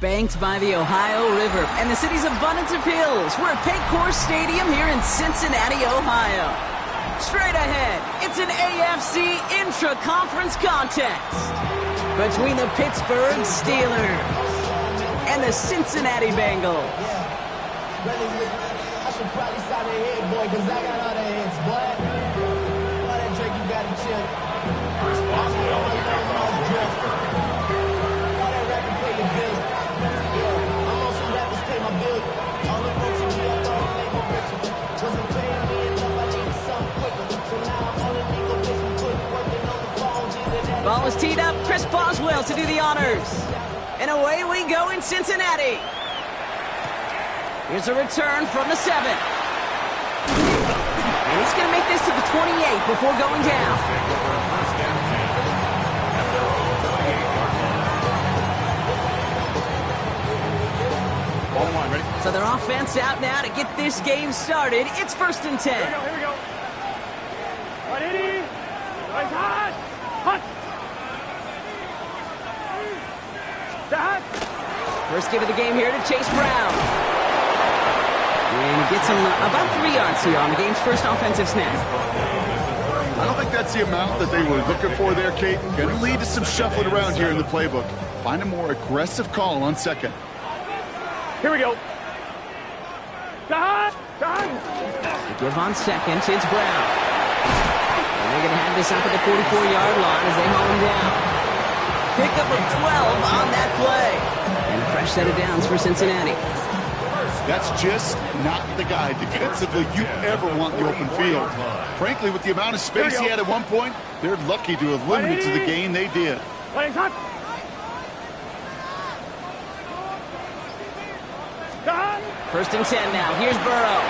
banked by the Ohio River and the city's abundance of hills. We're at Paycor Stadium here in Cincinnati, Ohio. Straight ahead, it's an AFC intra-conference contest between the Pittsburgh Steelers and the Cincinnati Bengals. I should probably sign a head, boy, because I got all the heads, boy. All that drink, you got to chill. Chris Bosley on the kickoff for Pittsburgh. All that rapping pay your bill. Yeah, I'm on some rappers pay my bill. All the folks in me, I thought it made me richer. Wasn't paying me enough, I needed something quicker. So now I'm on a nigga bitch, we put working on the phones. Ball is teed up. Chris Boswell to do the honors. And away we go in Cincinnati. Here's a return from the 7. And he's going to make this to the 28 before going down. So their offense out now to get this game started. It's 1st and 10. Here we go. 180. Hot. Hot. Hot. First give of the game here to Chase Brown. And he gets him about 3 yards here on the game's first offensive snap. I don't think that's the amount that they were looking for there, Kate. Going to lead to some shuffling around here in the playbook. Find a more aggressive call on 2nd. Here we go. Hot. The give on 2nd, it's Brown. And they're going to have this up at the 44-yard line as they haul him down. Pickup of 12 on that play. And a fresh set of downs for Cincinnati. That's just not the guy defensively you ever want in the open field. Frankly, with the amount of space he had at one point, they're lucky to have limited to the gain they did. Hot. First and 10 now. Here's Burrow.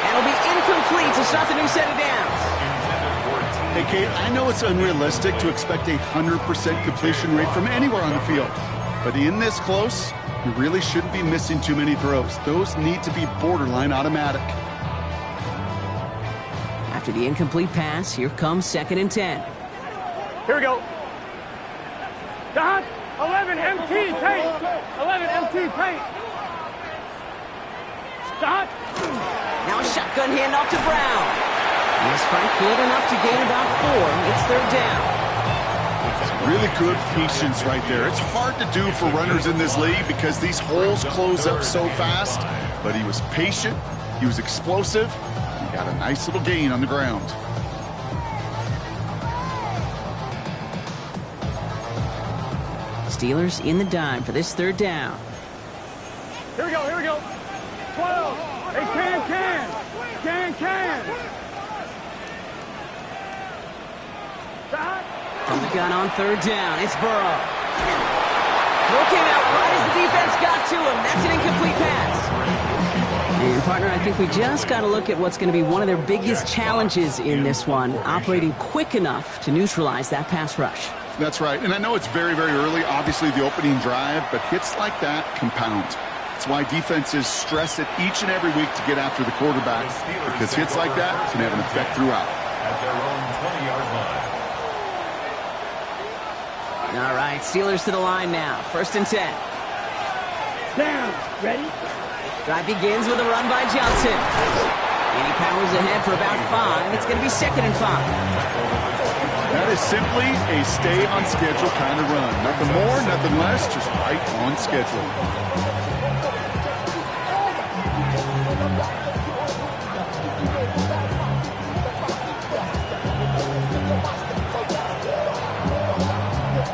And it'll be incomplete to start the new set of downs. Hey, Kate, I know it's unrealistic to expect a 100% completion rate from anywhere on the field. But in this close, you really shouldn't be missing too many throws. Those need to be borderline automatic. After the incomplete pass, here comes 2nd and 10. Here we go. Hot. 11 MT Tate. 11 MT Tate. Hot. Now a shotgun handoff to Brown. This fight good enough to gain about 4. It's 3rd down. Really good patience right there. It's hard to do for runners in this league because these holes close up so fast. But he was patient. He was explosive. He got a nice little gain on the ground. Steelers in the dime for this 3rd down. Here we go. 12. Hey, can. From the gun on 3rd down, it's Burrow. Throw came out right as the defense got to him. That's an incomplete pass. And, partner, I think we just got to look at what's going to be one of their biggest challenges in this one, operating quick enough to neutralize that pass rush. That's right. And I know it's very, very early, obviously, the opening drive, but hits like that compound. That's why defenses stress it each and every week to get after the quarterback, because hits like that can have an effect throughout. At their own 20-yard line. All right, Steelers to the line now. 1st and 10. Down. Ready? Drive begins with a run by Johnson. And he powers ahead for about 5. It's going to be 2nd and 5. That is simply a stay on schedule kind of run. Nothing more, nothing less, just right on schedule.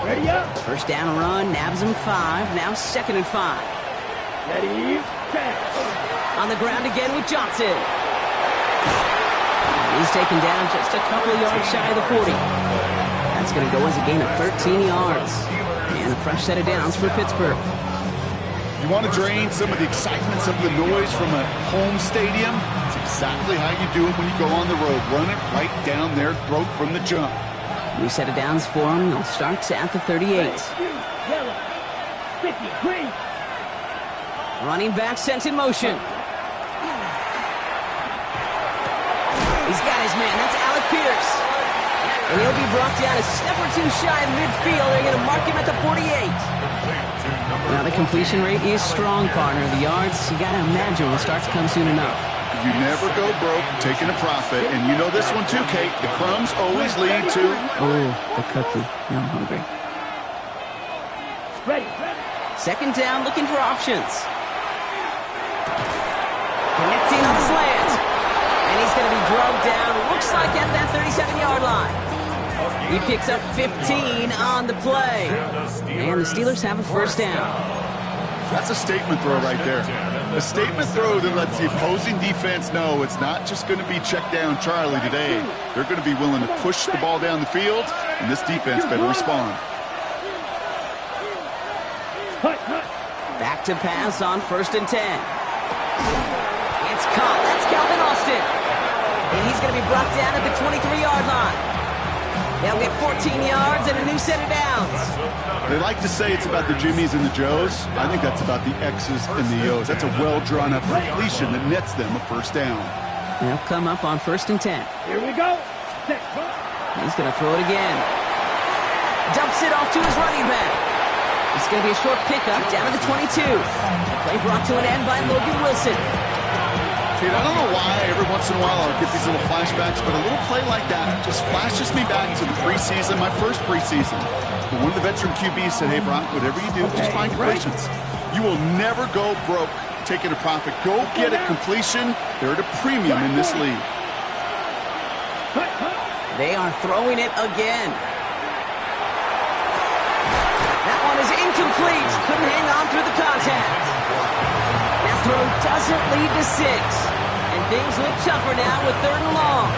Ready up. First down run, nabs him 5. Now 2nd and 5. Ready. Set. On the ground again with Johnson. He's taken down just a couple of yards shy of the 40. That's going to go as a gain of 13 yards. And a fresh set of downs for Pittsburgh. You want to drain some of the excitement, some of the noise from a home stadium? It's exactly how you do it when you go on the road. Run it right down their throat from the jump. New set of downs for him. They'll start at the 38. Yellow. 50. Green. Running back sent in motion. He's got his man. That's Alec Pierce. And he'll be brought down a step or two shy of midfield. They're going to mark him at the 48. Now, the completion rate is strong, partner. The yards, you got to imagine, will start to come soon enough. You never go broke taking a profit. And you know this one too, Kate. The crumbs always lead to... Oh, the cookie. Now I'm hungry. Second down, looking for options. Connecting on the slant. And he's going to be drugged down, looks like at that 37-yard line. He picks up 15 on the play. And the Steelers have a first down. That's a statement throw right there. A statement throw that lets the opposing defense know it's not just going to be check down Charlie today. They're going to be willing to push the ball down the field, and this defense better respond. Back to pass on 1st and 10. It's caught. That's Calvin Austin. And he's going to be brought down at the 23-yard line. They'll get 14 yards and a new set of downs. They like to say it's about the Jimmies and the Joes. I think that's about the X's and the O's. That's a well-drawn-up completion that nets them a first down. They'll come up on 1st and 10. Here we go. He's going to throw it again. Dumps it off to his running back. It's going to be a short pickup down to the 22. The play brought to an end by Logan Wilson. Kate, I don't know why every once in a while I'll get these little flashbacks, but a little play like that just flashes me back to the preseason, my first preseason. When one of the veteran QBs said, hey, Brock, whatever you do, just find completions. You will never go broke taking a profit. Go get a completion. They're at a premium in this league. They are throwing it again. That one is incomplete. Couldn't hang on through the contact. That throw doesn't lead to 6. And things look tougher now with 3rd and long.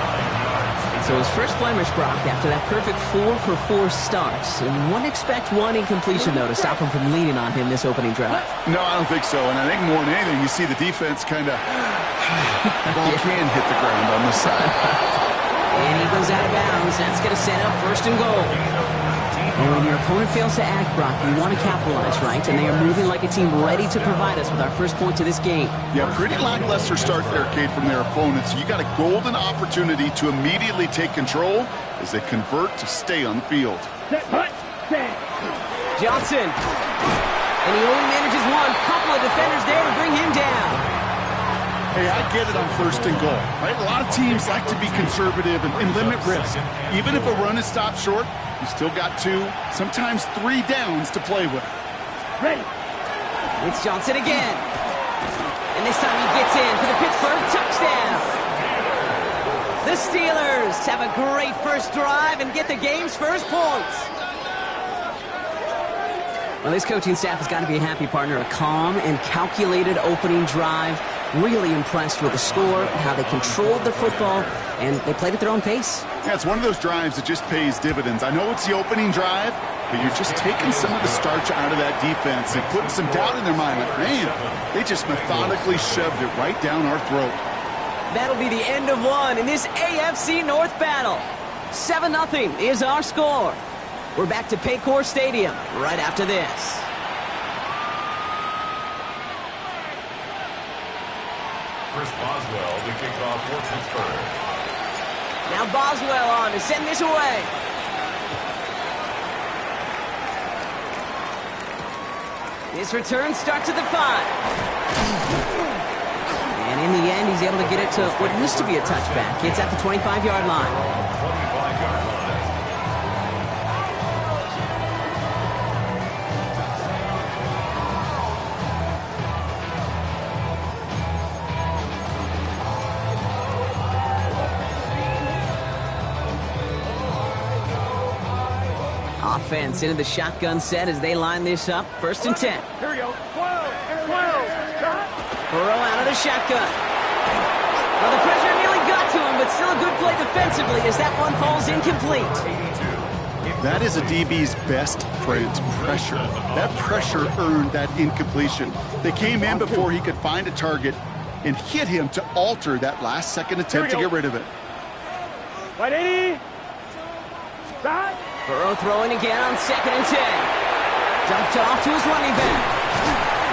So his first blemish, Brock, after that perfect 4-for-4 starts. And one expect one incompletion, though, to stop him from leaning on him this opening drive. No, I don't think so. And I think more than anything, you see the defense kind of... ball can hit the ground on this side. And he goes out of bounds. That's going to set up 1st and goal. And when your opponent fails to act, Brock, you want to capitalize, right? And they are moving like a team ready to provide us with our first point to this game. Yeah, pretty lackluster start there, Kate, from their opponents. You got a golden opportunity to immediately take control as they convert to stay on the field. Johnson. And he only manages one. Couple of defenders there to bring him down. Hey, I get it on 1st and goal, right? A lot of teams like to be conservative and limit risk. Even if a run is stopped short, you still got 2, sometimes 3 downs to play with. Ready. It's Johnson again. And this time he gets in for the Pittsburgh touchdown. The Steelers have a great first drive and get the game's first points. Well, this coaching staff has got to be a happy partner. A calm and calculated opening drive. Really impressed with the score, how they controlled the football, and they played at their own pace. Yeah, it's one of those drives that just pays dividends. I know it's the opening drive, but you're just taking some of the starch out of that defense and putting some doubt in their mind. Like, man, they just methodically shoved it right down our throat. That'll be the end of one in this AFC North battle. 7-0 is our score. We're back to Paycor Stadium right after this. Chris Boswell to kick off for Pittsburgh. Now Boswell on to send this away. This return starts at the 5. And in the end, he's able to get it to what used to be a touchback. It's at the 25-yard line. 25-yard line. Offense into the shotgun set as they line this up. 1st and 10. Here we go. 12. Burrow out of the shotgun. Well, the pressure nearly got to him, but still a good play defensively as that one falls incomplete. That is a DB's best friend, pressure. That pressure earned that incompletion. They came in before he could find a target and hit him to alter that last-second attempt to get rid of it. 180. Stop. Burrow throwing again on 2nd and 10. Dumped off to his running back.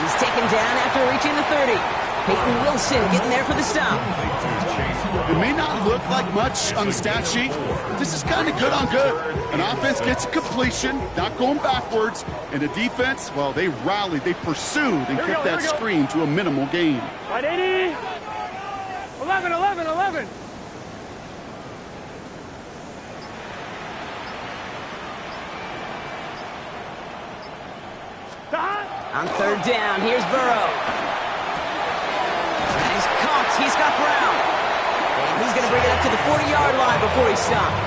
He's taken down after reaching the 30. Peyton Wilson getting there for the stop. It may not look like much on the stat sheet, but this is kind of good on good. An offense gets a completion, not going backwards, and the defense, well, they rallied, they pursued, and kept that screen to a minimal gain. Right, 80. 11, 11, 11. On third down, here's Burrow. And he's caught. He's got Brown. And he's going to bring it up to the 40-yard line before he's stopped.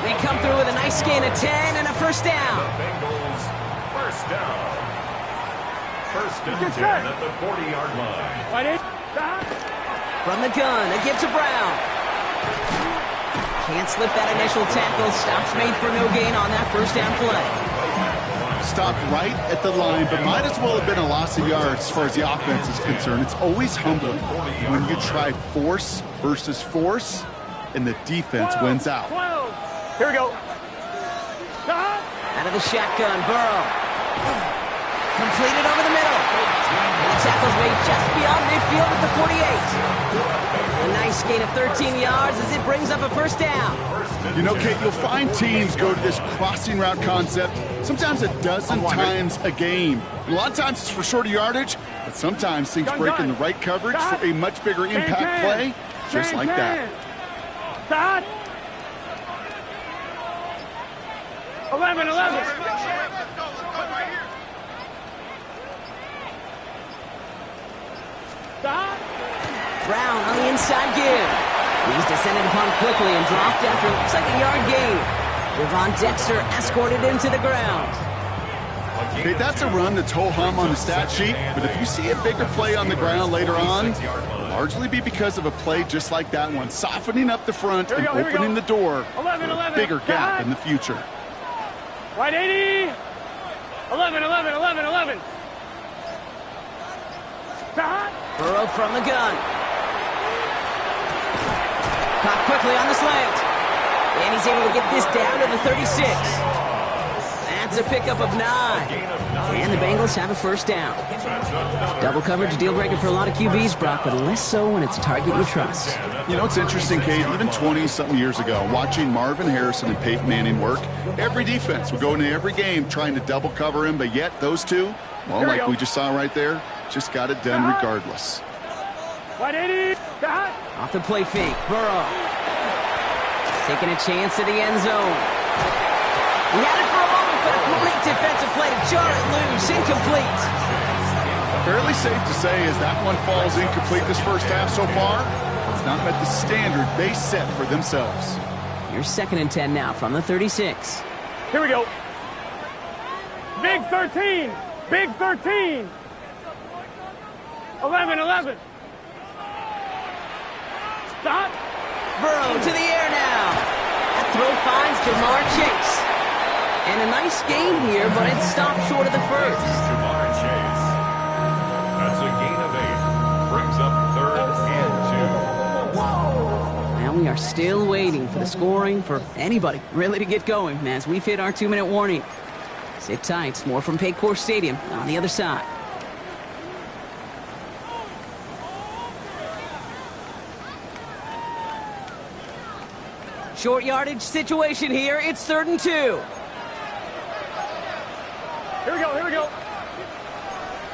They come through with a nice gain of 10 and a first down. Bengals first down. First and 10 at the 40-yard line. Right, From the gun, a give to Brown. Can't slip that initial tackle. Stops made for no gain on that first down play. Stopped right at the line, but might as well have been a loss of yards as far as the offense is concerned. It's always humbling when you try force versus force, and the defense wins out. 12. Here we go. Out of the shotgun, Burrow. Completed over the middle. And the tackle's made just beyond midfield at the 48. A nice gain of 13 yards as it brings up a first down. You know, Kate, you'll find teams go to this crossing route concept sometimes a dozen times a game. A lot of times it's for shorter yardage, but sometimes things break in the right coverage for a much bigger impact play, just like that. 11, 11. Brown on the inside give. He's descended upon quickly and dropped after it looks like a yard gain. Devon Dexter escorted him to the ground. Okay, that's a run that's ho-hum on the stat sheet, but if you see a bigger play on the ground later on, it'll largely be because of a play just like that one, softening up the front and opening the door for a bigger gap in the future. Right, 80. 11, 11, 11, 11. Burrow from the gun. Caught quickly on the slant. And he's able to get this down to the 36. That's a pickup of 9. And the Bengals have a first down. Double coverage, deal breaker for a lot of QBs, Brock, but less so when it's a target you trust. You know, it's interesting, Kate, even 20-something years ago, watching Marvin Harrison and Peyton Manning work, every defense would go into every game trying to double cover him, but yet those two, well, like we just saw right there, just got it done regardless. 180. Off the play fake, Burrow. Taking a chance at the end zone. He had it for a moment, but a great defensive play to jar it loose. Incomplete. Fairly safe to say as that one falls incomplete this first half so far, it's not met the standard they set for themselves. Here's 2nd and 10 now from the 36. Here we go. Big 13. Big 13. 11, 11. Stop. Burrow to the air now. That throw finds Jamar Chase. And a nice gain here, but it stopped short of the first. Jamar Chase. That's a gain of 8. Brings up 3rd and 2. Now we are still waiting for the scoring for anybody really to get going as we've hit our 2-minute warning. Sit tight. More from Paycor Stadium on the other side. Short yardage situation here. It's 3rd and 2. Here we go, here we go.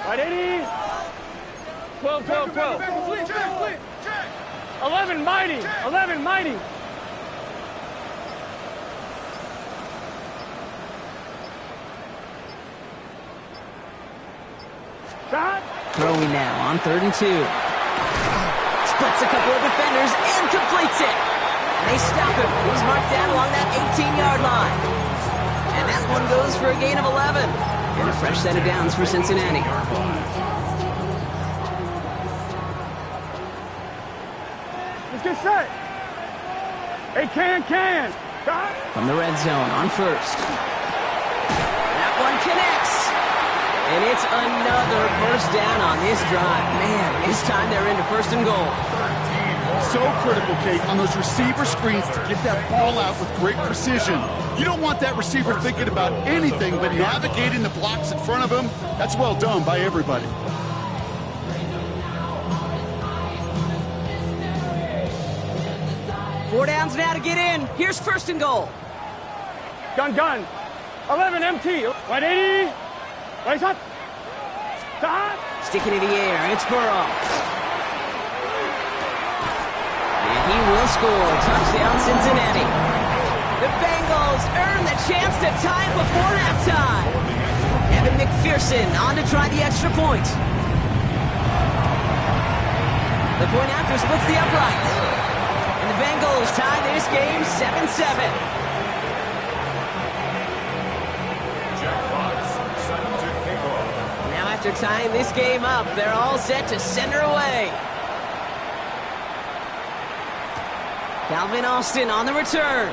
Right, 80. 12, 12, 12. 11, mighty. 11, mighty. Stop. Throwing now on 3rd and 2. Splits a couple of defenders and completes it. And they stop him. He's marked down along that 18-yard line. And that one goes for a gain of 11. And a fresh set of downs for Cincinnati. Let's get set. Hey, can. Stop. From the red zone on 1st. That one connects. And it's another first down on this drive. Man, this time they're into 1st and goal. So critical, Kate, on those receiver screens to get that ball out with great precision. You don't want that receiver thinking about anything but navigating the blocks in front of him. That's well done by everybody. 4 downs now to get in. Here's first and goal. Gun. 11 MT. 180. Right up. Stop. Sticking in the air. It's Burrow. And he will score. Touchdown, Cincinnati. The Bengals earn the chance to tie it before halftime. Evan McPherson on to try the extra point. The point after splits the uprights. And the Bengals tie this game 7-7. Now after tying this game up, they're all set to send her away. Calvin Austin on the return.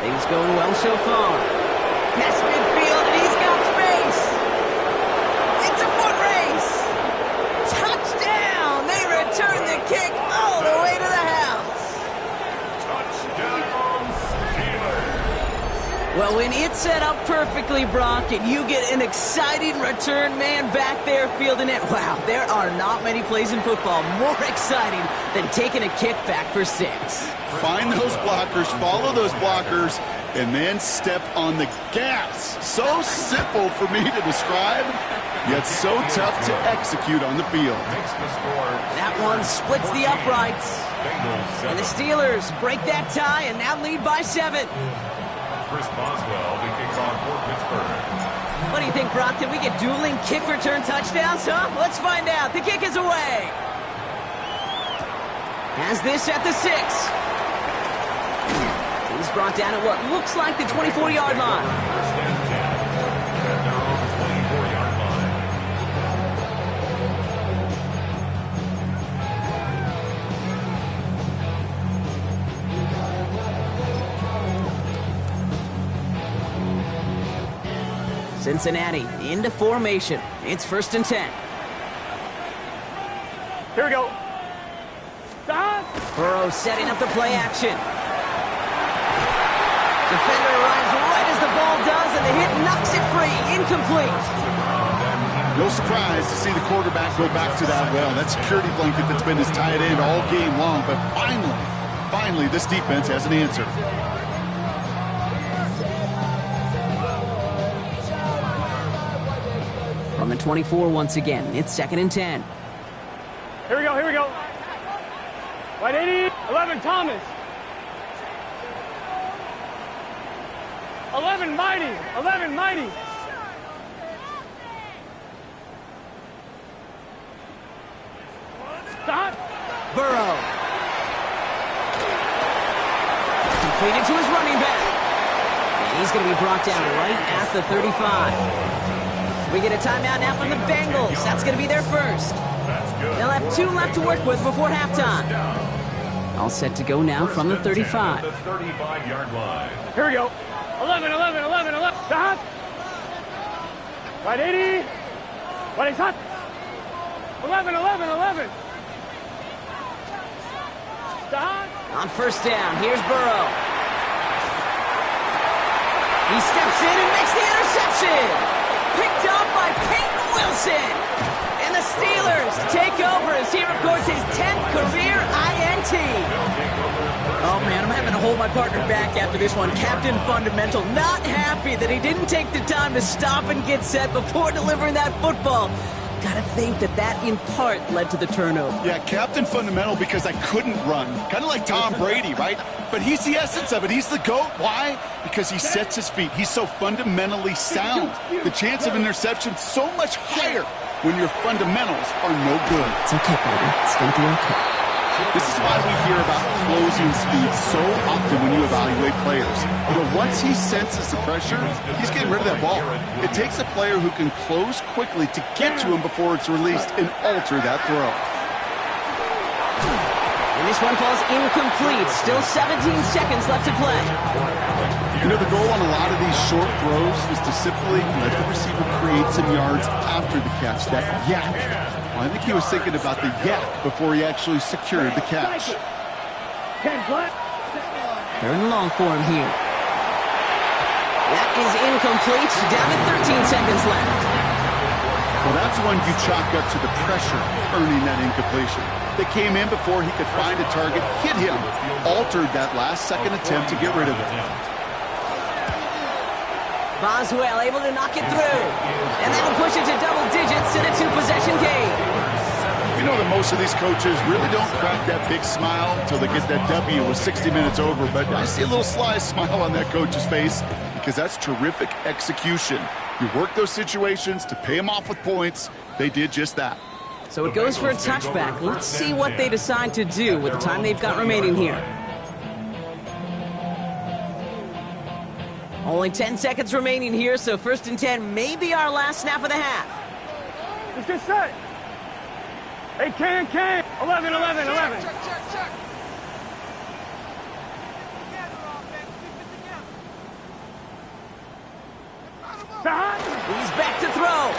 Things going well so far. Past midfield, and he's got space. It's a foot race. Touchdown! They return the kick all the way to the house. Touchdown, Steelers. Well, when it's set up perfectly, Brock, and you get an exciting return man back there fielding it, wow, there are not many plays in football more exciting than taking a kick back for 6. Find those blockers, follow those blockers, and then step on the gas. So simple for me to describe, yet so tough to execute on the field. Makes the score. That one splits the uprights. Bengals And the 7. Steelers break that tie and now lead by 7. Chris Boswell to kick off for Pittsburgh. What do you think, Brock? Can we get dueling kick return touchdowns, huh? Let's find out. The kick is away. Has this at the 6. He's brought down at what looks like the 24-yard line. First and 10. At their own 24-yard line. Cincinnati into formation. It's first and 10. Here we go. Stop. Burrow setting up the play action. Defender arrives right as the ball does, and the hit knocks it free. Incomplete. No surprise to see the quarterback go back to that well. That security blanket that's been his tight end all game long, but finally, this defense has an answer. From the 24 once again, it's second and 10. Here we go. 180. 11 Thomas. 11 Mighty. Stop. Burrow. Completed to his running back. And he's going to be brought down right at the 35. We get a timeout now from the Bengals. That's going to be their first. That's good. They'll have 2 left to work with before halftime. All set to go now from the 35. The 35-yard line. Here we go. 11. Stop. 180. What is hot? 11. Stop. On first down, here's Burrow. He steps in and makes the interception. Picked up by Peyton Wilson. And the Steelers take over as he records his 10th career INT. Oh, man, I'm having to hold my partner back after this one. Captain Fundamental not happy that he didn't take the time to stop and get set before delivering that football. Gotta think that in part led to the turnover. Yeah, Captain Fundamental because I couldn't run. Kind of like Tom Brady, right? But he's the essence of it. He's the GOAT. Why? Because he sets his feet. He's so fundamentally sound. The chance of interception so much higher when your fundamentals are no good. It's okay, baby. It's gonna be okay. This is why we hear about closing speed so often when you evaluate players. You know, once he senses the pressure, he's getting rid of that ball. It takes a player who can close quickly to get to him before it's released and alter that throw. And this one falls incomplete. Still 17 seconds left to play. You know, the goal on a lot of these short throws is to simply let the receiver create some yards after the catch, that yak. Well, I think he was thinking about the yak before he actually secured the catch. They're in long for him here. That is incomplete. Down to 13 seconds left. Well, that's one you chalk up to the pressure earning that incompletion. They came in before he could find a target, hit him, altered that last-second attempt to get rid of it. Boswell able to knock it through. And that'll push it to double digits in a two-possession game. You know that most of these coaches really don't crack that big smile until they get that W with 60 minutes over, but I see a little sly smile on that coach's face because that's terrific execution. You work those situations to pay them off with points. They did just that. So it goes for a touchback. Let's see what they decide to do with the time they've got remaining here. Only 10 seconds remaining here, so 1st and 10 may be our last snap of the half. Let's get set. Hey, can. 11. He's back to throw.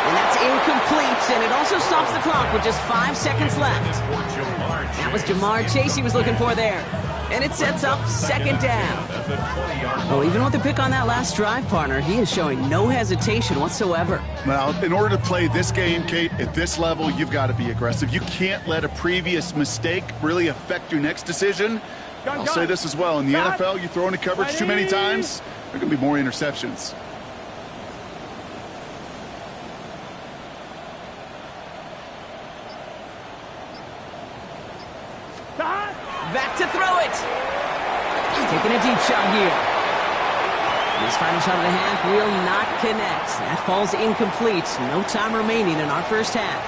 And that's incomplete, and it also stops the clock with just 5 seconds left. That was Jamar Chase he was looking for there. And it sets up 2nd down. Well, even with the pick on that last drive, partner, he is showing no hesitation whatsoever. Well, in order to play this game, Kate, at this level, you've got to be aggressive. You can't let a previous mistake really affect your next decision. I'll say this as well. In the NFL, you throw into coverage too many times, there are going to be more interceptions. Back to throw it. Taking a deep shot here. His final shot of the half will not connect. That falls incomplete. No time remaining in our first half.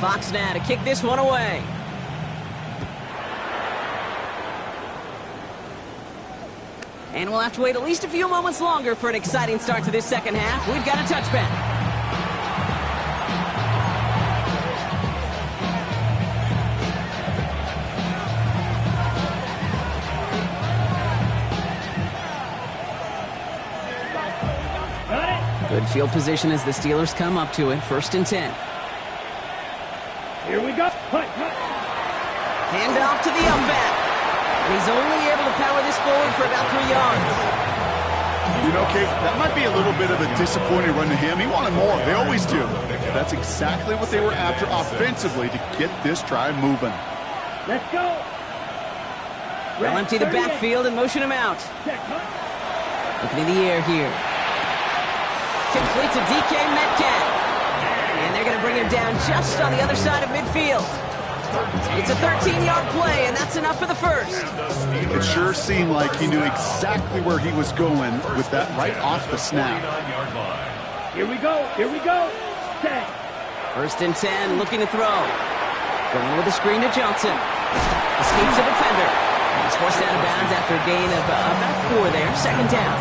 Fox now to kick this one away. And we'll have to wait at least a few moments longer for an exciting start to this second half. We've got a touchback. Good field position as the Steelers come up to it. 1st and 10. Here we go. Hand off to the up-back. And he's only able to power this forward for about 3 yards. You know, Kate, that might be a little bit of a disappointing run to him. He wanted more. They always do. That's exactly what they were after offensively to get this drive moving. Let's go. They'll empty the backfield and motion him out. Looking in the air here. Complete to DK Metcalf. And they're going to bring him down just on the other side of midfield. It's a 13-yard play, and that's enough for the first. It sure seemed like he knew exactly where he was going with that right off the snap. Here we go. 1st and 10, looking to throw. Going with a screen to Johnson. Escapes the defender. He's forced out of bounds after a gain of about 4 there. 2nd down.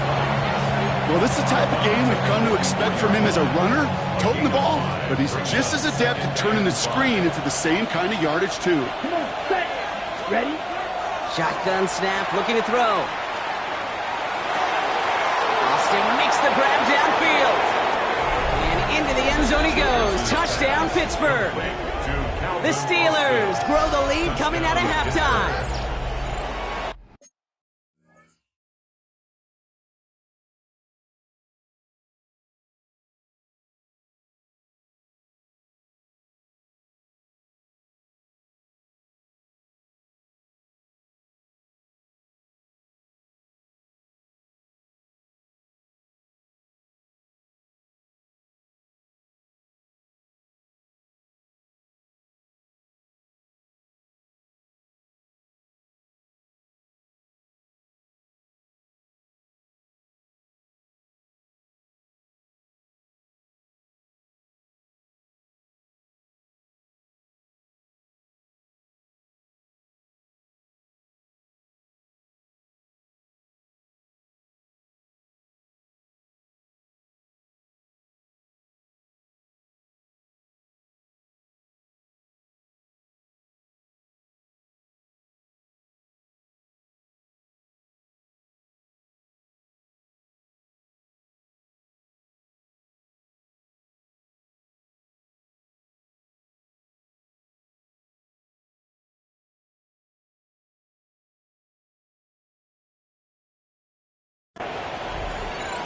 Well, this is the type of game we've come to expect from him as a runner, toting the ball, but he's just as adept at turning the screen into the same kind of yardage, too. Come on, set. Ready? Shotgun snap, looking to throw. Austin makes the grab downfield. And into the end zone he goes. Touchdown, Pittsburgh. The Steelers grow the lead coming out of halftime.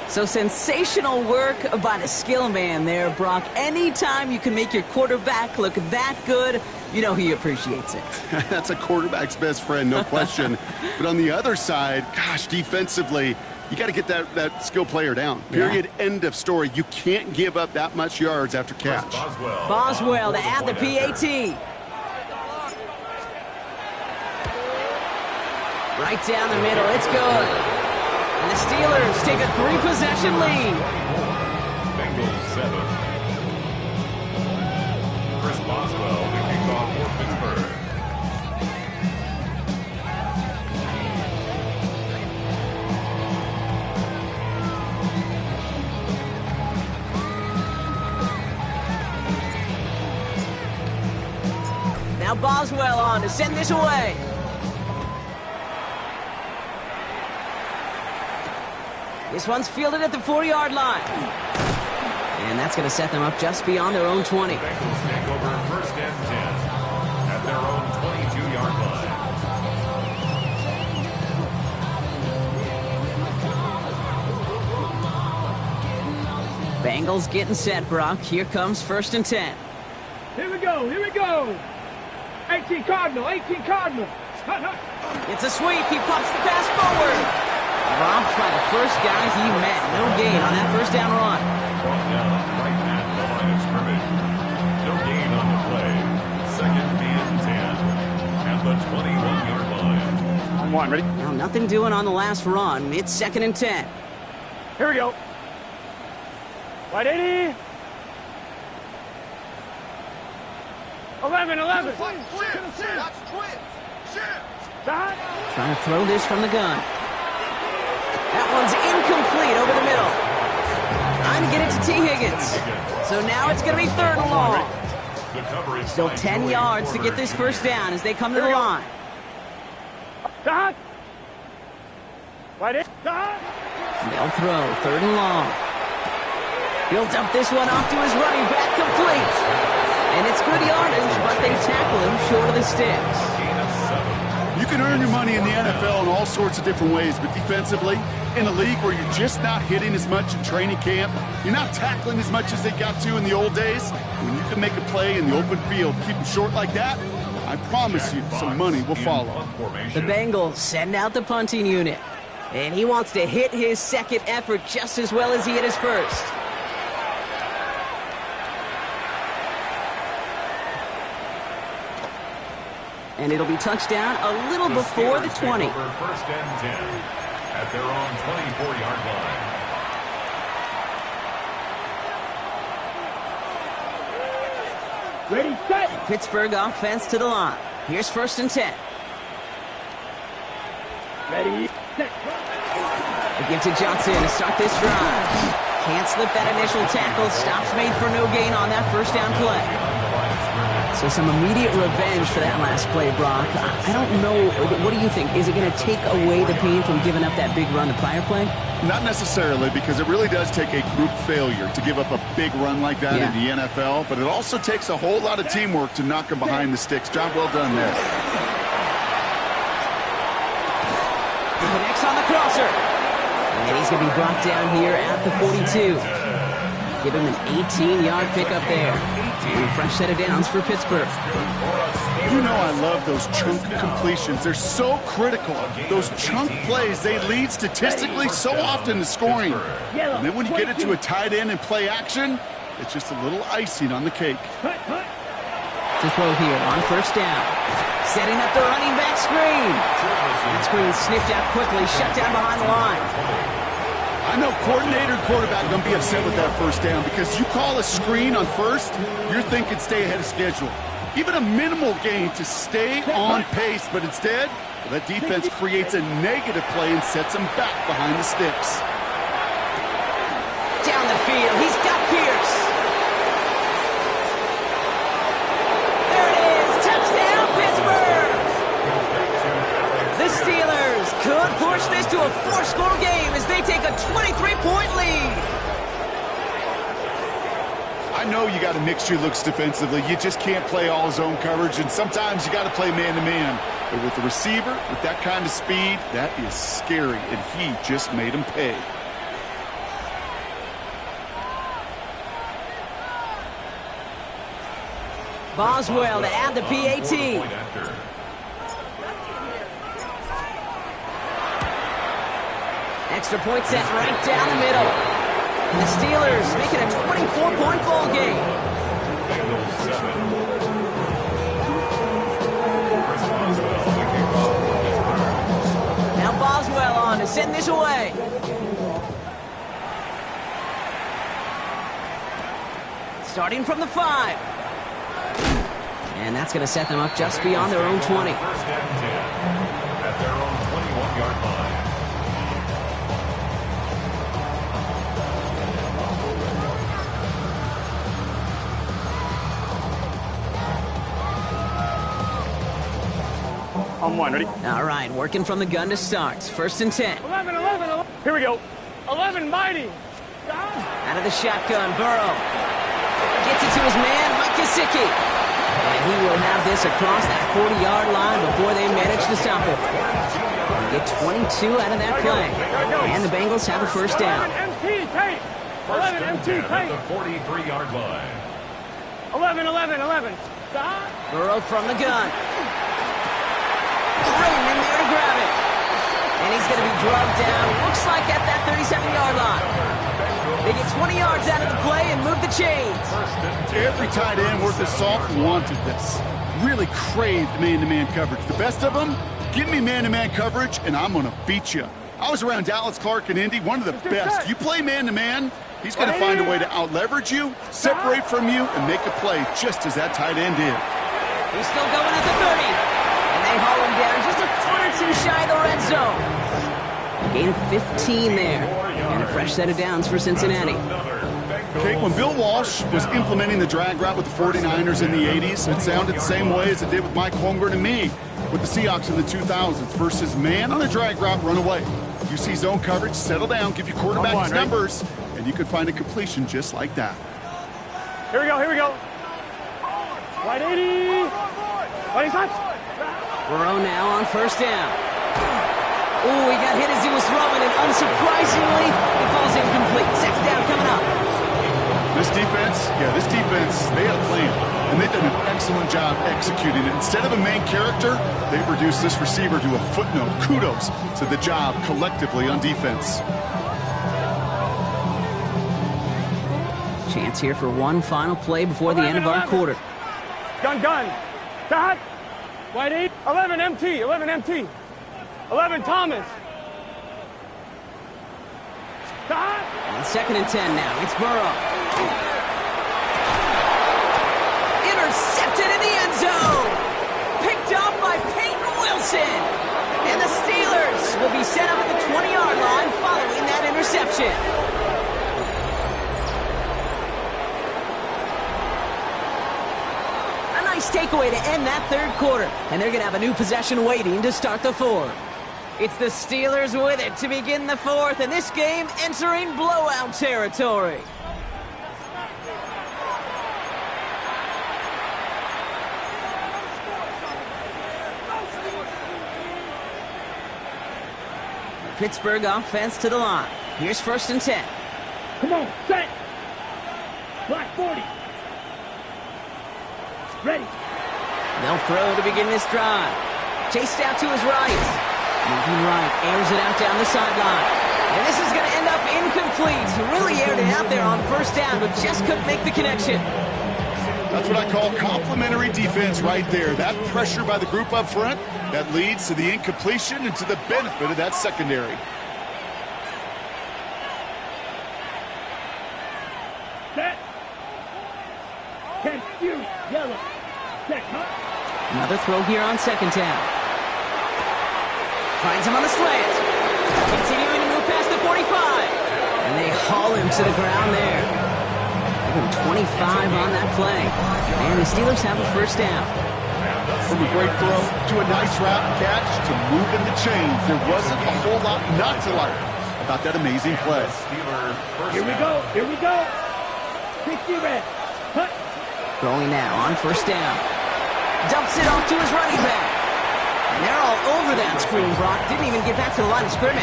So sensational work by the skill man there, Brock. Anytime you can make your quarterback look that good, you know he appreciates it. That's a quarterback's best friend, no question. But on the other side, gosh, defensively, you got to get that skill player down. Period. Yeah. End of story. You can't give up that much yards after catch. Boswell to add the PAT. Right down the middle. It's good. And the Steelers take a 3-possession lead. Bengals 7. Chris Boswell to kick off for Pittsburgh. Now Boswell on to send this away. This one's fielded at the 4-yard line. And that's going to set them up just beyond their own 20. Bengals take over 1st and 10 at their own 22-yard line. Bengals getting set, Brock. Here comes 1st and 10. Here we go, here we go. 18 Cardinal, 18 Cardinal. It's a sweep. He pops the pass forward. Dropped by the first guy he met. No gain on that 1st down run. Brought down right at the line of scrimmage. No gain on the play. 2nd and 10 at the 21-yard line. On one, ready? Now nothing doing on the last run. It's 2nd and 10. Here we go. Right 80. 11. Trying to throw this from the gun. That one's incomplete over the middle. Trying to get it to T. Higgins. So now it's going to be 3rd and long. Still 10 yards to get this 1st down as they come to the line. They'll throw 3rd and long. He'll dump this one off to his running back, complete. And it's good yardage, but they tackle him short of the sticks. You can earn your money in the NFL in all sorts of different ways, but defensively, in a league where you're just not hitting as much in training camp, you're not tackling as much as they got to in the old days, when you can make a play in the open field, keep them short like that, I promise you some money will follow. The Bengals send out the punting unit, and he wants to hit his 2nd effort just as well as he hit his 1st. And it'll be touchdown a little before the 20. 1st and 10 at their own 24-yard line. Ready, set. Pittsburgh offense to the line. Here's 1st and 10. Ready, set. They give to Johnson to start this drive. Can't slip that initial tackle. Stops made for no gain on that 1st down play. So some immediate revenge for that last play, Brock. I don't know. What do you think? Is it going to take away the pain from giving up that big run the prior play? Not necessarily, because it really does take a group failure to give up a big run like that in the NFL, but it also takes a whole lot of teamwork to knock them behind the sticks. Job well done there. He connects on the crosser. And he's going to be brought down here at the 42. Give him an 18-yard pickup there. And a fresh set of downs for Pittsburgh. You know I love those chunk completions. They're so critical. Those chunk plays, they lead statistically so often to scoring. And then when you get it to a tight end and play action, it's just a little icing on the cake. To throw here on 1st down. Setting up the running back screen. That screen sniffed out quickly, shut down behind the line. I know coordinator and quarterback are going to be upset with that 1st down because you call a screen on 1st, you're thinking stay ahead of schedule. Even a minimal gain to stay on pace, but instead, that defense creates a negative play and sets them back behind the sticks. Down the field, he's got Pierce. There it is, touchdown Pittsburgh! The Steelers could push this to a 4-score game as they take a 23-point lead. I know you got a mixture of looks defensively. You just can't play all zone coverage, and sometimes you got to play man-to-man. But with the receiver, with that kind of speed, that is scary, and he just made him pay. Boswell to add the PAT. Point after. Extra point set right down the middle. And the Steelers make it a 24-point ball game. Bengals 7. Chris Boswell, the kickoff for Pittsburgh. Now Boswell on to send this away. Starting from the 5. And that's going to set them up just beyond their own 20. First and 10 at their own 21-yard line. On one, ready? All right, working from the gun to start. First and 10. 11, 11, 11. Here we go. 11, mighty. Out of the shotgun, Burrow. Gets it to his man, Mike Gesicki. And he will have this across that 40-yard line before they manage to stop it. They get 22 out of that play. And the Bengals have a first down. 11 MT, tape. 11 MT, At tape. the 43-yard line. 11, 11, 11. Stop. Burrow from the gun. Raymond in there to grab it. And he's going to be drugged down, looks like at that 37-yard line. They get 20 yards out of the play and move the chains. Every tight end worth his salt wanted this. Really craved man-to-man coverage. The best of them, give me man-to-man coverage, and I'm going to beat you. I was around Dallas Clark and Indy, one of the best. You play man-to-man, he's going to find a way to out-leverage you, separate from you, and make a play just as that tight end did. He's still going at the 30. And they haul him down just a foot or two shy of the red zone. A gain of 15 there. And a fresh set of downs for Cincinnati. Okay, when Bill Walsh was implementing the drag route with the 49ers in the 80s, it sounded the same way as it did with Mike Holmgren and me with the Seahawks in the 2000s versus man on a drag route, run away. You see zone coverage, settle down, give your quarterback his numbers, and you could find a completion just like that. Here we go, here we go. White 80. White touch. Burrow now on first down. Ooh, he got hit as he was throwing, and unsurprisingly, he falls incomplete. Second down coming up. This defense, they had a plan, and they've done an excellent job executing it. Instead of a main character, they've reduced this receiver to a footnote. Kudos to the job collectively on defense. Chance here for one final play before the end of our quarter. Gun. Dot. White 8. 11 MT. 11 MT. 11 Thomas. Dot. On second and 10 now. It's Burrow. Intercepted in the end zone. Picked up by Peyton Wilson. And the Steelers will be set up at the 20-yard line following that interception. A nice takeaway to end that third quarter. And they're going to have a new possession waiting to start the fourth. It's the Steelers with it to begin the fourth, and this game entering blowout territory. The Pittsburgh offense to the line. Here's first and 10. Come on, set. Black 40. Ready. They'll throw to begin this drive. Chased out to his right. Moving right, airs it out down the sideline. And this is going to end up incomplete. He really aired it out there on first down, but just couldn't make the connection. That's what I call complementary defense right there. That pressure by the group up front, that leads to the incompletion and to the benefit of that secondary. Set. Catch you. Yellow. Set. Another throw here on second down. Finds him on the slant. Continuing to move past the 45. And they haul him to the ground there. Give him 25 on that play. And the Steelers have a first down. From a great throw to a nice route catch to moving the chains, there wasn't a whole lot not to like about that amazing play. Here we go. Here we go. 60 red. Cut. Throwing now on first down. Dumps it off to his running back. And they're all over that screen, Brock. Didn't even get back to the line of scrimmage.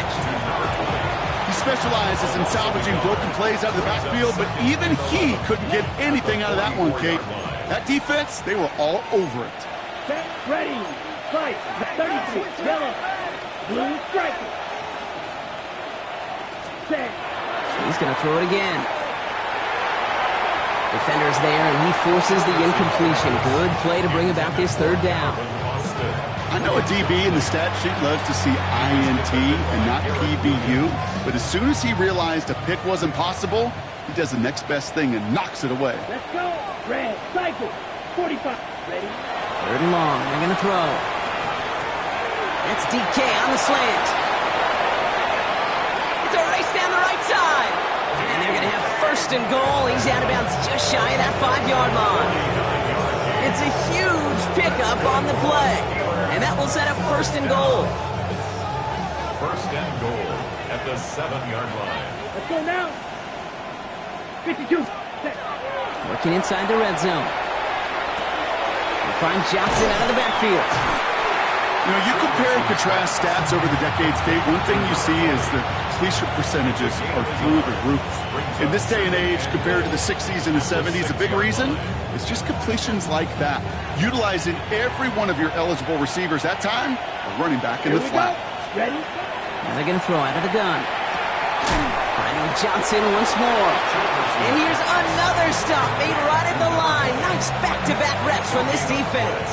He specializes in salvaging broken plays out of the backfield, but even he couldn't get anything out of that one, Kate. That defense, they were all over it. Set, ready, fight. 33, yellow, blue striker. Set. He's going to throw it again. Defender's there, and he forces the incompletion. Good play to bring about this third down. I know a DB in the stat sheet loves to see INT and not PBU, but as soon as he realized a pick wasn't possible, he does the next best thing and knocks it away. Let's go. Red, cycle. 45. Ready? Third and long. They're going to throw. That's DK on the slant. It's a race down the right side. And they're going to have first and goal. He's out of bounds just shy of that 5-yard line. It's a huge pickup on the play. And that will set up first and goal. First and goal at the 7-yard line. Let's go now. 52. Set. Working inside the red zone. We find Johnson out of the backfield. You know, you compare and contrast stats over the decades, Dave. One thing you see is the completion percentages are through the roof. In this day and age, compared to the 60s and the 70s, a big reason is just completions like that. Utilizing every one of your eligible receivers that time, a running back in the flat. Ready? Now they're going to throw out of the gun. Finding Johnson once more. And here's another stop made right at the line. Nice back-to-back reps from this defense.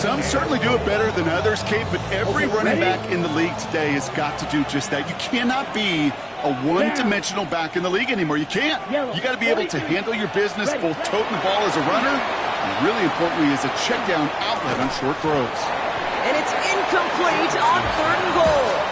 Some certainly do it better than others, Kate, but every running back in the league today has got to do just that. You cannot be a one-dimensional back in the league anymore. You can't. You got to be able to handle your business, both toting the ball as a runner, and really importantly as a check-down outlet on short throws. And it's incomplete on third and goal.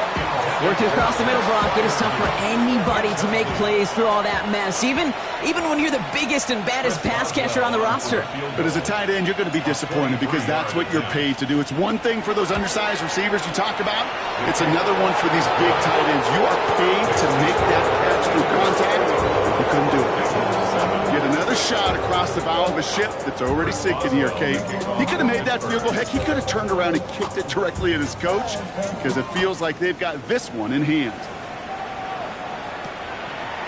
Working across the middle, Brock, it is tough for anybody to make plays through all that mess, even when you're the biggest and baddest pass catcher on the roster. But as a tight end, you're going to be disappointed because that's what you're paid to do. It's one thing for those undersized receivers you talked about. It's another one for these big tight ends. You are paid to make that catch through contact. You couldn't do it. Get another shot across the bow of a ship that's already sinking here, Kate. He could have made that field goal. Heck, he could have turned around and kicked it directly at his coach because it feels like they've got this one in hand.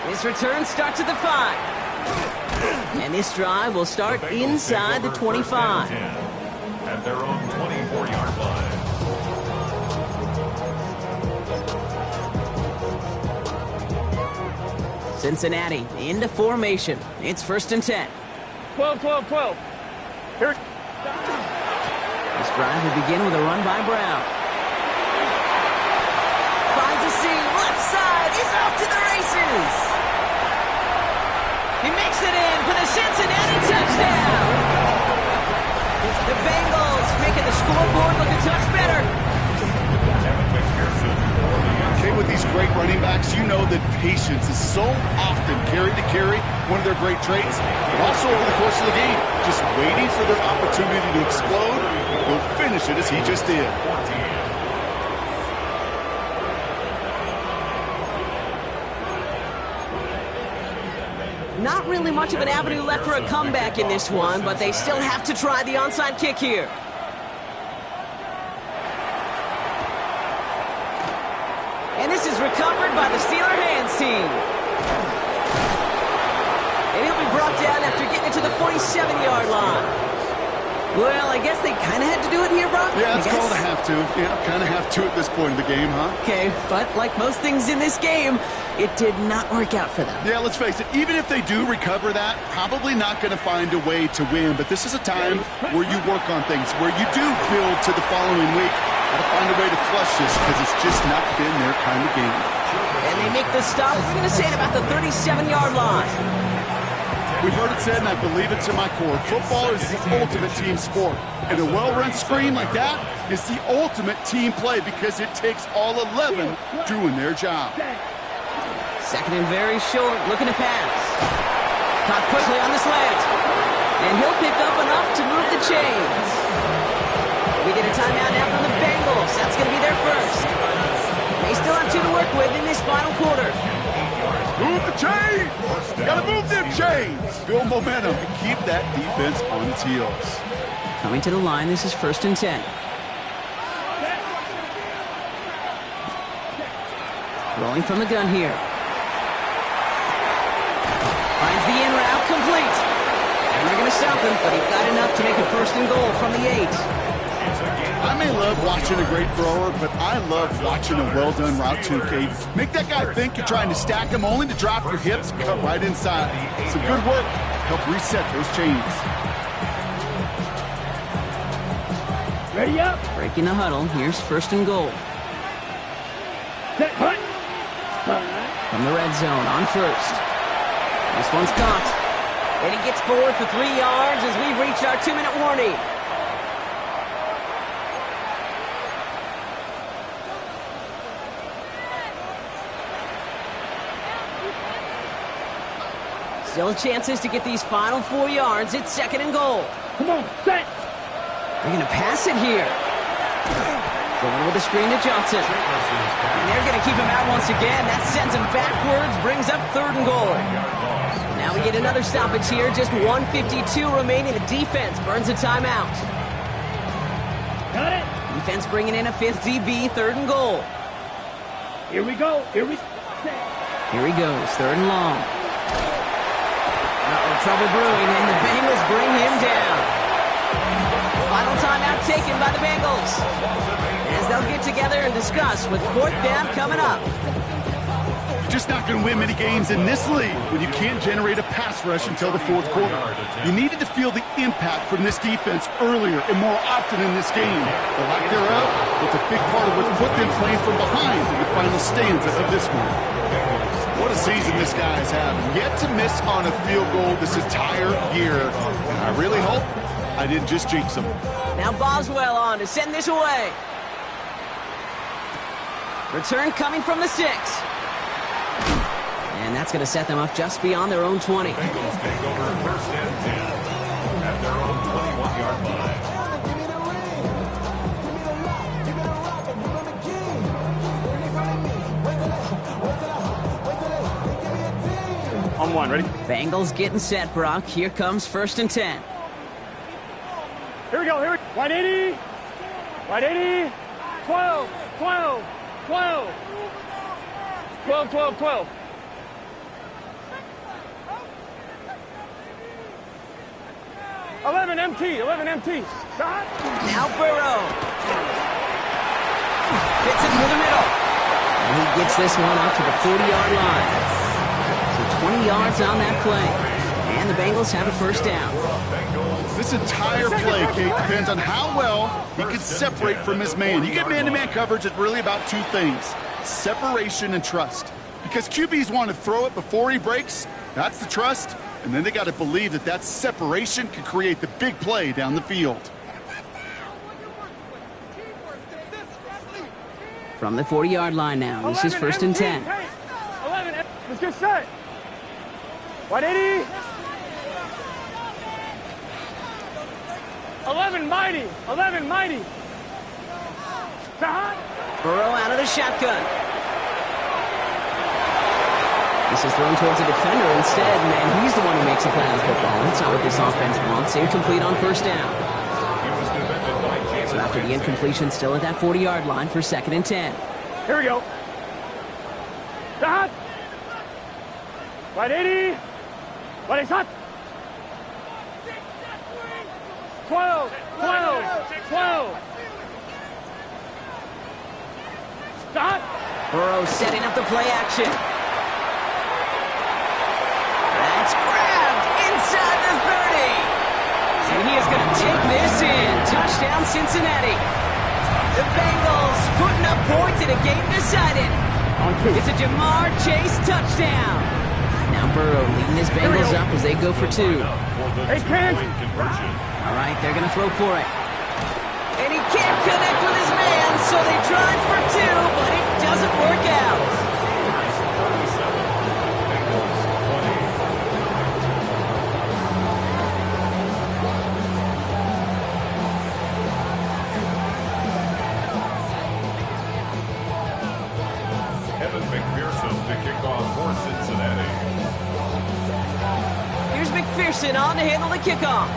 This return starts at the 5. And this drive will start inside the 25. At their own 24-yard line. Cincinnati into formation. It's first and 10. 12, 12, 12. Here. This drive will begin with a run by Brown. Finds a seam, left side. He's off to the races. He makes it in for the Cincinnati touchdown. The Bengals making the scoreboard look a touch better. Okay, with these great running backs, you know that patience is so often carry to carry, one of their great traits, but also over the course of the game, just waiting for their opportunity to explode. They'll finish it as he just did. Not really much of an avenue left for a comeback in this one, but they still have to try the onside kick here. And this is recovered by the Steeler hands team. And he'll be brought down after getting it to the 47-yard line. Well, I guess they kind of had to do it here, Brock. Yeah, it's called a have to. Yeah, kind of have to at this point in the game, huh? Okay, but like most things in this game, it did not work out for them. Yeah, let's face it, even if they do recover that, probably not going to find a way to win. But this is a time where you work on things, where you do build to the following week. Got to find a way to flush this because it's just not been their kind of game. And they make the stop, we're going to say, at about the 37-yard line. We've heard it said, and I believe it to my core, football is the ultimate team sport. And a well-run screen like that is the ultimate team play because it takes all 11 doing their job. Second and very short, looking to pass. Caught quickly on the slant. And he'll pick up enough to move the chains. We get a timeout now from the Bengals. That's going to be their first. They still have 2 to work with in this final quarter. Move the chains! Gotta move them chains! Build momentum and keep that defense on its heels. Coming to the line, this is first and 10. Rolling from the gun here. Finds the in route complete. And they're going to stop him, but he got enough to make it 1st and goal from the 8. I may love watching a great thrower, but I love watching a well-done route too, Kate. Make that guy think you're trying to stack him only to drop your hips, cut right inside. Some good work to help reset those chains. Ready up. Breaking the huddle. Here's 1st and goal. Set, hut. From the red zone on 1st. This one's caught. And he gets forward for 3 yards as we reach our 2-minute warning. Still chances to get these final 4 yards. It's 2nd and goal. Come on, set. They're going to pass it here. Going with the screen to Johnson. And they're going to keep him out once again. That sends him backwards, brings up 3rd and goal. Now we get another stoppage here. Just 1:52 remaining. The defense burns a timeout. Got it. Defense bringing in a 5th DB, 3rd and goal. Here we go. Here we set. Here he goes, 3rd and long. Trouble brewing, and the Bengals bring him down. Final timeout taken by the Bengals, as they'll get together and discuss with 4th down coming up. You're just not going to win many games in this league when you can't generate a pass rush until the 4th quarter. You needed to feel the impact from this defense earlier and more often in this game. The lack thereof was a big part of what's put them playing from behind in the final stanza of this one. What a season this guy has had. Yet to miss on a field goal this entire year. And I really hope I didn't just jinx him. Now Boswell on to send this away. Return coming from the 6. And that's going to set them up just beyond their own 20. Bengals take over 1st and 10 at their own 21-yard line. On 1, ready? Bengals getting set, Brock. Here comes 1st and 10. Here we go. Here we go. Wide 80. Wide 80. 12. 12. 12. 12, 12, 12. Eleven empty. 11 empty. Shot. Now Burrow. Fits it through the middle. And he gets this one up to the 40-yard line. So 20 yards on that play. And the Bengals have a 1st down. This entire play, Kate, depends on how well he can separate from his man. You get man-to-man coverage, it's really about 2 things: separation and trust. Because QBs want to throw it before he breaks, that's the trust, and then they got to believe that that separation can create the big play down the field. From the 40-yard line now, this is 1st and 10. 11, let's get set. Wide 80. 11 mighty. 11 mighty. Shot. Burrow out of the shotgun. This is thrown towards a defender instead, and he's the one who makes a play on the football. That's not what this offense wants. Incomplete on 1st down. So after the incompletion, still at that 40-yard line for 2nd and 10. Here we go. Shot. Wide 80. Wide shot. 12. 12. 12. Shot. Burrow setting up the play action. That's grabbed inside the 30. And he is going to take this in. Touchdown, Cincinnati. The Bengals putting up points in a game decided. It's a Jamar Chase touchdown. Now Burrow leading his Bengals up as they go for 2. Hey, Ken. All right, they're going to throw for it. And he can't connect with his man, so they tried for 2, but it doesn't work out. Evan McPherson to kick off for Cincinnati. Here's McPherson on to handle the kickoff.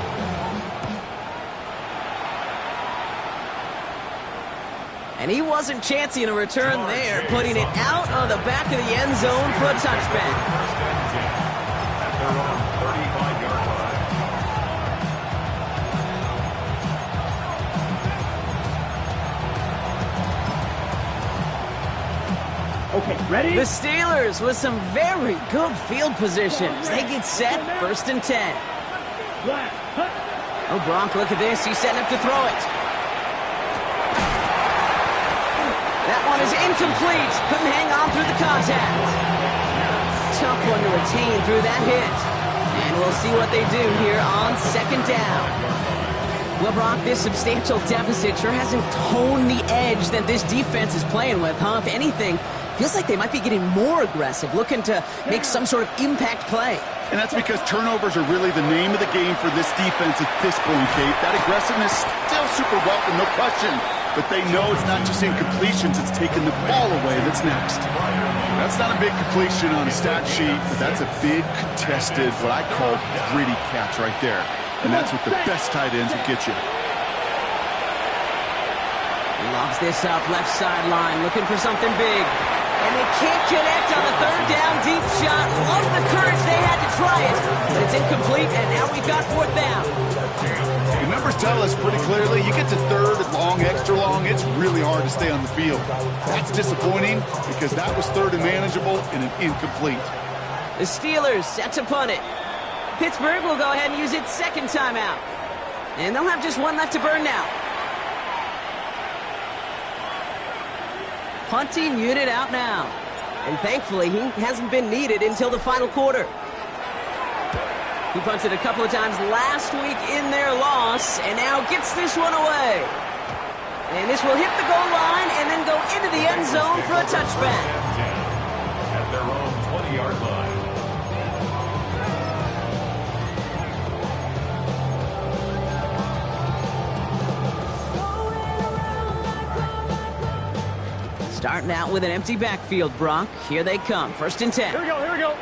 And he wasn't chancing a return there, putting it out on the back of the end zone for a touchback. Okay, ready? The Steelers with some very good field position as they get set, 1st and 10. Oh, Gronk, look at this. He's setting up to throw it. That one is incomplete. Couldn't hang on through the contact. Tough one to retain through that hit. And we'll see what they do here on 2nd down. Well, Brock, this substantial deficit sure hasn't toned the edge that this defense is playing with, huh? If anything, feels like they might be getting more aggressive, looking to make some sort of impact play. And that's because turnovers are really the name of the game for this defense at this point, Kate. That aggressiveness still super welcome, no question. But they know it's not just incompletions, it's taking the ball away that's next. That's not a big completion on a stat sheet, but that's a big contested, what I call gritty catch right there. And that's what the best tight ends will get you. He lobs this up, left sideline, looking for something big. And they can't connect on the 3rd down deep shot. Love the courage they had to try it, but it's incomplete, and now we've got 4th down. The numbers tell us pretty clearly, you get to 3rd and long, extra long, it's really hard to stay on the field. That's disappointing because that was 3rd and manageable and an incomplete. The Steelers set to punt it. Pittsburgh will go ahead and use its 2nd timeout. And they'll have just one left to burn now. Punting unit out now. And thankfully, he hasn't been needed until the final quarter. He punted a couple of times last week in their loss, and now gets this one away. And this will hit the goal line and then go into the end zone for a touchback. At their own 20-yard line. Starting out with an empty backfield, Brock. Here they come. 1st and 10. Here we go, here we go.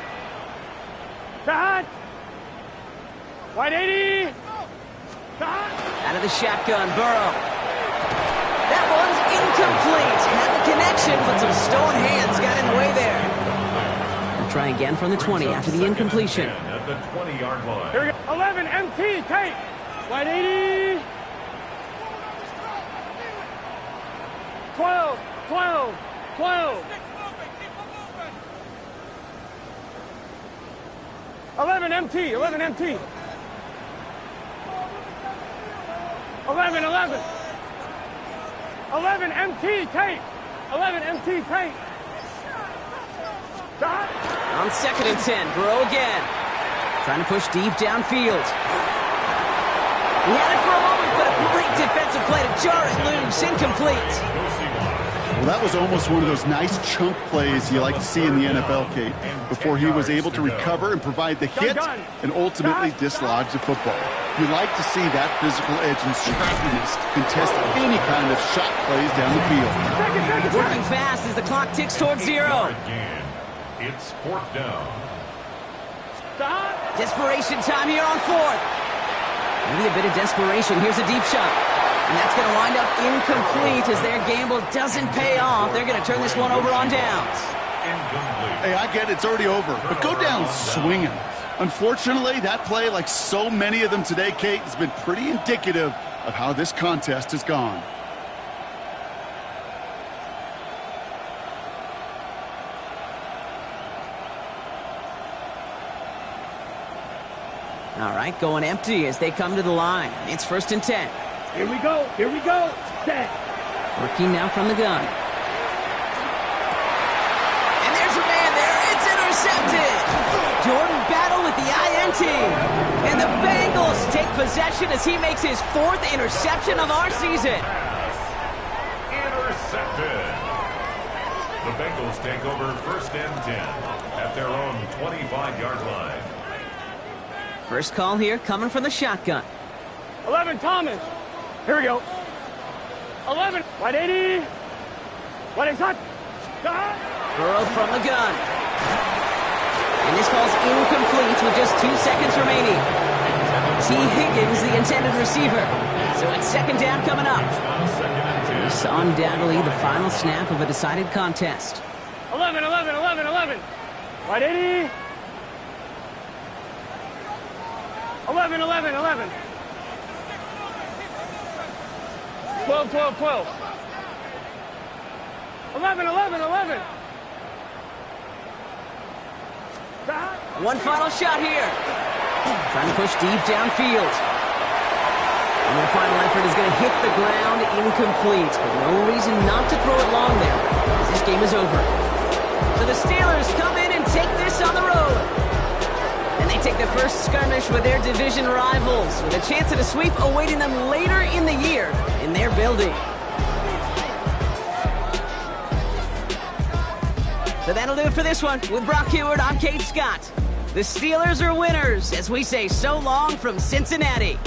Cut. Wide 80. Cut. Out of the shotgun, Burrow. That one's incomplete. Had the connection, but some stone hands got in the way there. They'll try again from the 20 after the incompletion. At the 20-yard line. Here we go. 11, MT, Tate. Wide 80. 12, 12, 12. 11 MT, 11 MT. 11, 11. 11 MT, Tate. 11 MT, Tate. Dot. On 2nd and 10, Burrow again. Trying to push deep downfield. He had it for a moment, but a great defensive play to jar it loose. Incomplete. Well, that was almost one of those nice chunk plays you like to see in the NFL, Kate, before he was able to recover and provide the hit and ultimately dislodge the football. You like to see that physical edge and sharpness contest any kind of shot plays down the field. Working fast as the clock ticks towards 0. Again. It's 4th down. Desperation time here on 4th. Maybe a bit of desperation. Here's a deep shot. And that's going to wind up incomplete as their gamble doesn't pay off. They're going to turn this one over on downs. Hey, I get it, it's already over, but go down swinging. Unfortunately, that play, like so many of them today, Kate, has been pretty indicative of how this contest has gone. All right, going empty as they come to the line. It's 1st and 10. Here we go, here we go. Set. Working now from the gun. And there's a man there. It's intercepted. Jordan Battle with the INT. And the Bengals take possession as he makes his 4th interception of our season. Intercepted. The Bengals take over 1st and 10 at their own 25-yard line. First call here coming from the shotgun. 11, Thomas. Here we go. 11, wide 80. Wide 80, hot. Burrow from the gun. And this falls incomplete with just 2 seconds remaining. T. Higgins, the intended receiver. So it's 2nd down coming up. This undoubtedly the final snap of a decided contest. 11, 11, 11, 11. Wide 80. 11, 11, 11. 12, 12, 12. 11, 11, 11. One final shot here. Trying to push deep downfield. And their final effort is going to hit the ground incomplete. But no reason not to throw it long there, as this game is over. So the Steelers come in and take this on the road. And they take the first skirmish with their division rivals, with a chance at a sweep awaiting them later in the year in their building. So that'll do it for this one. With Brock Huard, I'm Kate Scott. The Steelers are winners as we say so long from Cincinnati.